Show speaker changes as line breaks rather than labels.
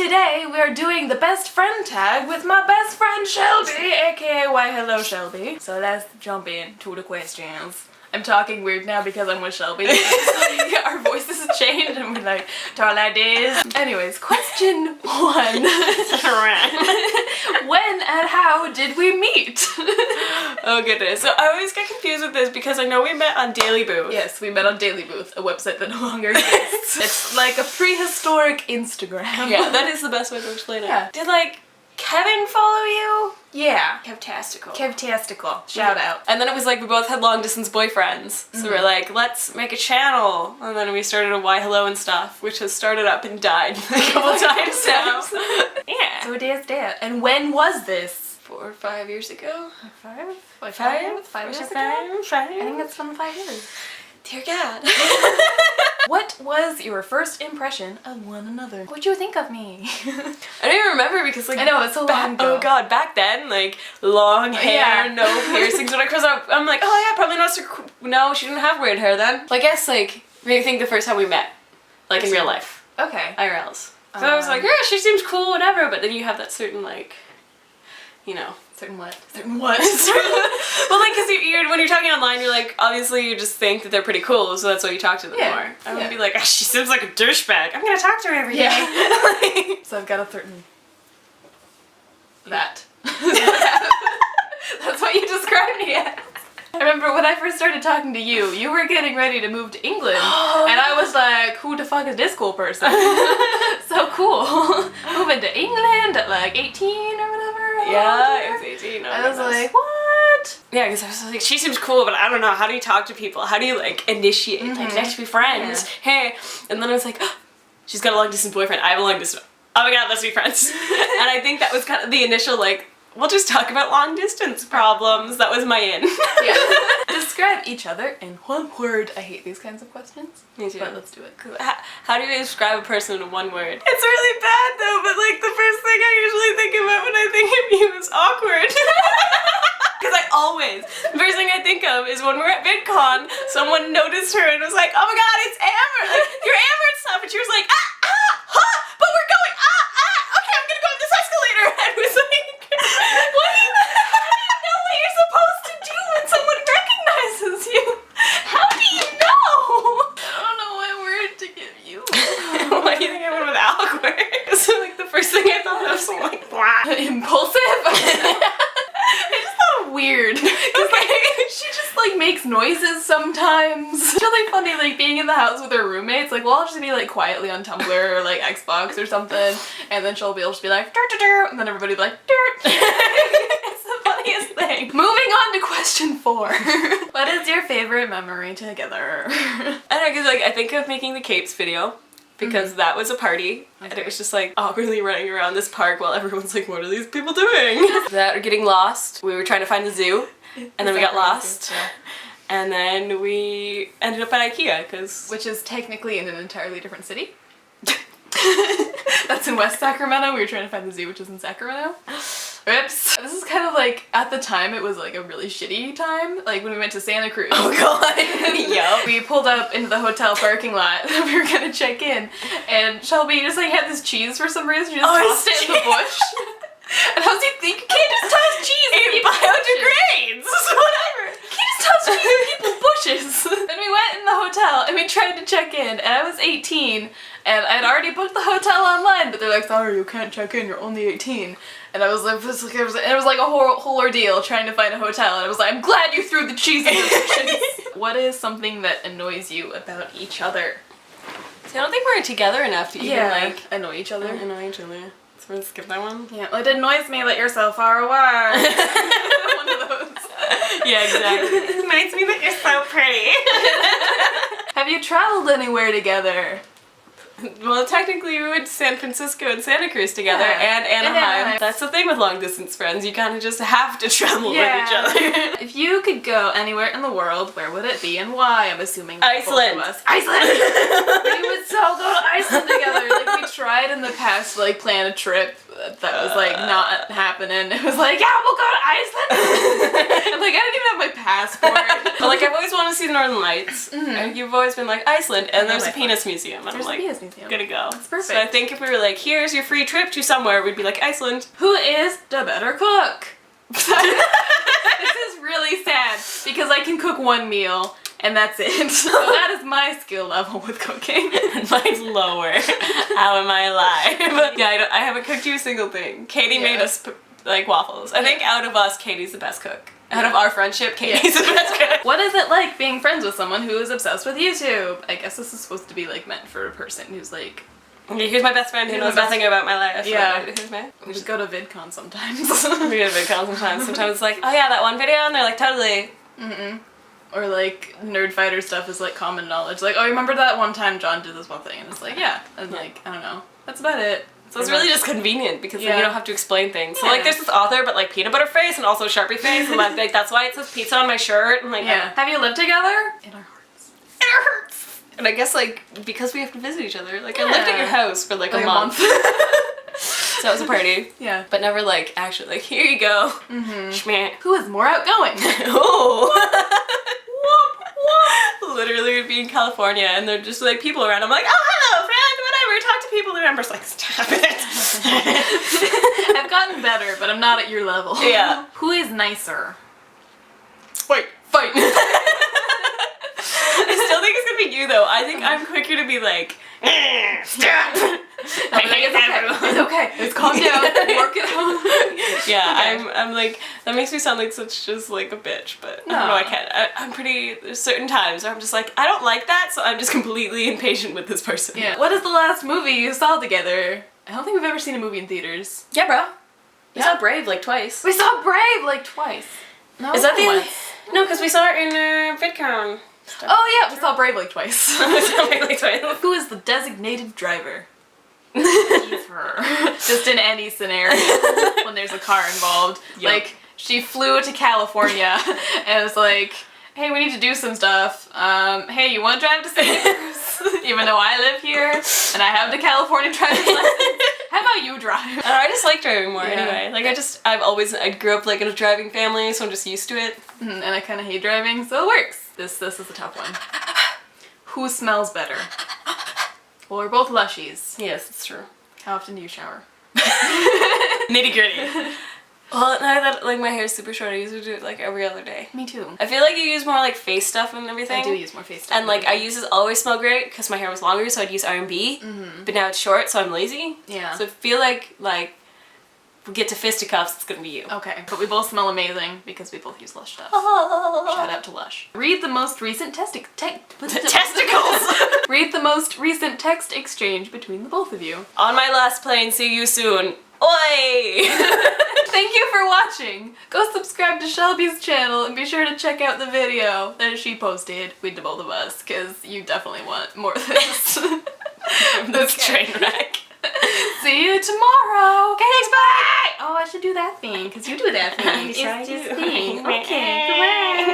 today we are doing the best friend tag with my best friend Shelby, aka Why Hello Shelby. So let's jump into the questions. I'm talking weird now because I'm with Shelby. Our voices changed and we're like, talk like this. Anyways, question 1. When and how did we meet?
Oh goodness. So I always get confused with this because I know we met on Daily Booth.
Yes, we met on Daily Booth, a website that no longer exists. It's like a prehistoric Instagram.
Yeah, that is the best way to explain it.
Yeah.
Did like Kevin follow you?
Yeah.
Kevtastical.
Kevtastical. Shout out.
And then it was like we both had long distance boyfriends. So we're like, let's make a channel. And then we started a Why Hello and stuff, which has started up and died a couple times now. Yeah.
So it is that. And when was this?
4 or 5 years ago.
5? Like
5
years ago?
5.
I think it's been 5 years.
Dear God.
What was your first impression of one another? What'd you think of me?
I don't even remember because like
I know, it's so long ago.
Oh god, back then, like long hair, no piercings. When I cross up, I'm like, oh yeah, probably not so no, she didn't have weird hair then. Well, I guess like maybe think the first time we met, like in real life.
Okay.
IRLs. So I was like, yeah, she seems cool, whatever, but then you have that certain like, you know.
Certain what? Certain what?
Well, like, cause when you're talking online, you're like, obviously you just think that they're pretty cool, so that's why you talk to them more. I would be like, oh, she seems like a douchebag. I'm gonna talk to her every day.
So I've got a certain... That. That's what you described me as. I remember when I first started talking to you, you were getting ready to move to England, and I was like, who the fuck is this cool person? So cool. Moving to England at like 18 or whatever.
Yeah, it was 18.
I was like, what?
Yeah, because I was like, she seems cool, but I don't know, how do you talk to people? How do you like initiate? Like, let's be friends. Yeah. Hey. And then I was like, oh, she's got a long distance boyfriend. I have a long distance. Oh my god, let's be friends. And I think that was kind of the initial like, we'll just talk about long distance problems. That was my in.
Yeah. Describe each other in one word. I hate these kinds of questions.
Me too.
But let's do it.
How do you describe a person in one word? It's really bad though, but like the first thing I usually think about when I think of you is awkward. Because the first thing I think of is when we're at VidCon, someone noticed her and was like, oh my god, it's Amber! Like, you're Amber and stuff, and she was like, but we're going, okay, I'm gonna go up this escalator. And I was like, how do you know what you're supposed to do when someone recognizes you? How do you know?
I don't know what word to give you.
Why do you think I went with awkward? So like the first thing I thought of was like, blah.
Impulsive? I just thought of weird. Like, she just like makes noises sometimes. It's really funny like being in the house with her roommates. Like we'll all just be like quietly on Tumblr or like Xbox or something, and then she'll just be like dur, and then everybody will be like dur. It's the funniest thing. Moving on to question 4. What is your favorite memory together?
I don't know, because like I think of making the capes video. Because that was a party, and it was just like awkwardly running around this park while everyone's like, what are these people doing? That or getting lost. We were trying to find the zoo, and then we got lost. Yeah. And then we ended up at IKEA, because...
Which is technically in an entirely different city. That's in West Sacramento. We were trying to find the zoo, which is in Sacramento. Oops. This is kind of like, at the time, it was like a really shitty time. Like when we went to Santa Cruz.
Oh god.
Yup. We pulled up into the hotel parking lot and we were gonna check in. And Shelby just like had this cheese for some reason. She just tossed it in the bush. And how do you think you can't just toss cheese in
it biodegrades?
Whatever. You can't just toss cheese in people's bushes. Then we went in the hotel and we tried to check in, and I was 18 and I had already booked the hotel online, but they're like, sorry, you can't check in, you're only 18. And I was like, it was like a whole ordeal trying to find a hotel, and I was like, I'm glad you threw the cheese in the bushes. What is something that annoys you about each other?
See, I don't think we're together enough to even like
annoy each other.
Annoy each other. So we're gonna skip that one?
Yeah, well, it annoys me that you're so far away. One of those.
Yeah, exactly. It annoys me that you're so pretty.
Have you traveled anywhere together?
Well, technically we went to San Francisco and Santa Cruz together, and Anaheim. That's the thing with long distance friends, you kind of just have to travel with each other.
If you could go anywhere in the world, where would it be and why? I'm assuming
Iceland.
Both of us. Iceland! We would so go to Iceland together. Like we tried in the past to like plan a trip that was like not happening. It was like, yeah, we'll go to Iceland? I'm like, I didn't even have my passport.
But like, I've always wanted to see the Northern Lights. And you've always been like, Iceland, and there's a penis museum. And
There's
I'm
a
like,
penis museum.
gonna go.
That's perfect.
So I think if we were like, here's your free trip to somewhere, we'd be like, Iceland.
Who is the better cook? This is really sad because I can cook one meal and that's it. So that is my skill level with cooking.
Mine's lower. How am I alive? Yeah, I haven't cooked you a single thing. Katie made us like waffles. I think out of us, Katie's the best cook. Out of our friendship, Katie's the best cook.
What is it like being friends with someone who is obsessed with YouTube? I guess this is supposed to be like meant for a person who's like,
okay, here's my best friend who knows nothing about my life.
Yeah.
Here's my...
we just go to VidCon sometimes.
We go to VidCon sometimes. Sometimes it's like, oh yeah, that one video, and they're like, totally.
Or like nerd fighter stuff is like common knowledge. Like, oh, remember that one time John did this one thing? And it's like, yeah. And like, I don't know. That's about it.
So it's really just convenient because then you don't have to explain things. So like there's this author but like peanut butter face and also Sharpie face and like that's why it says pizza on my shirt and like
Have you lived together? In our hearts.
In our hearts. And I guess like because we have to visit each other, like I lived at your house for like a month. So it was a party.
Yeah.
But never like actually like here you go. Schmeh.
Who is more outgoing?
Oh. Literally would be in California and they're just like people around. I'm like, oh hello friend, whatever, talk to people. And I'm just like, stop it.
I've gotten better, but I'm not at your level.
Yeah.
Who is nicer?
Wait, fight. I still think it's gonna be you though. I think I'm quicker to be like, stop.
It's okay. It's calm down. Work it out.
Yeah, I'm like, that makes me sound like such just like a bitch, but I don't know, I can't. I'm pretty, there's certain times where I'm just like, I don't like that, so I'm just completely impatient with this person.
Yeah. What is the last movie you saw together? I don't think we've ever seen a movie in theaters.
Yeah, bro. We saw Brave like twice.
We saw Brave like twice. No,
is that the
once.
No, because we saw it in VidCon stuff.
Oh yeah, we saw Brave like twice.
We saw Brave like twice.
Who is the designated driver? He's her. Just in any scenario when there's a car involved. Yep. Like, she flew to California and was like, hey, we need to do some stuff. Hey, you want to drive to Singapore? Even though I live here and I have the California driver's license, how about you drive?
I just like driving more anyway. Like I grew up like in a driving family, so I'm just used to it.
And I kind of hate driving, so it works. This is a tough one. Who smells better? Well, we're both lushies.
Yes, it's true.
How often do you shower?
Nitty gritty. Well, now that like my hair's super short, I usually do it like every other day.
Me too.
I feel like you use more like face stuff and everything.
I do use more face stuff.
And like I used to always smell great because my hair was longer, so I'd use R&B. But now it's short, so I'm lazy.
Yeah.
So I feel like if we get to fisticuffs, it's gonna be you.
Okay, but we both smell amazing because we both use Lush stuff. Shout out to Lush. Read the most recent
testicles.
Read the most recent text exchange between the both of you.
On my last plane, see you soon. Oi!
Thank you for watching. Go subscribe to Shelby's channel and be sure to check out the video that she posted with the both of us because you definitely want more of this.
This train wreck.
See you tomorrow. Okay, thanks, bye! Oh, I should do that thing because you do that thing.
It's
this thing. Okay, goodbye.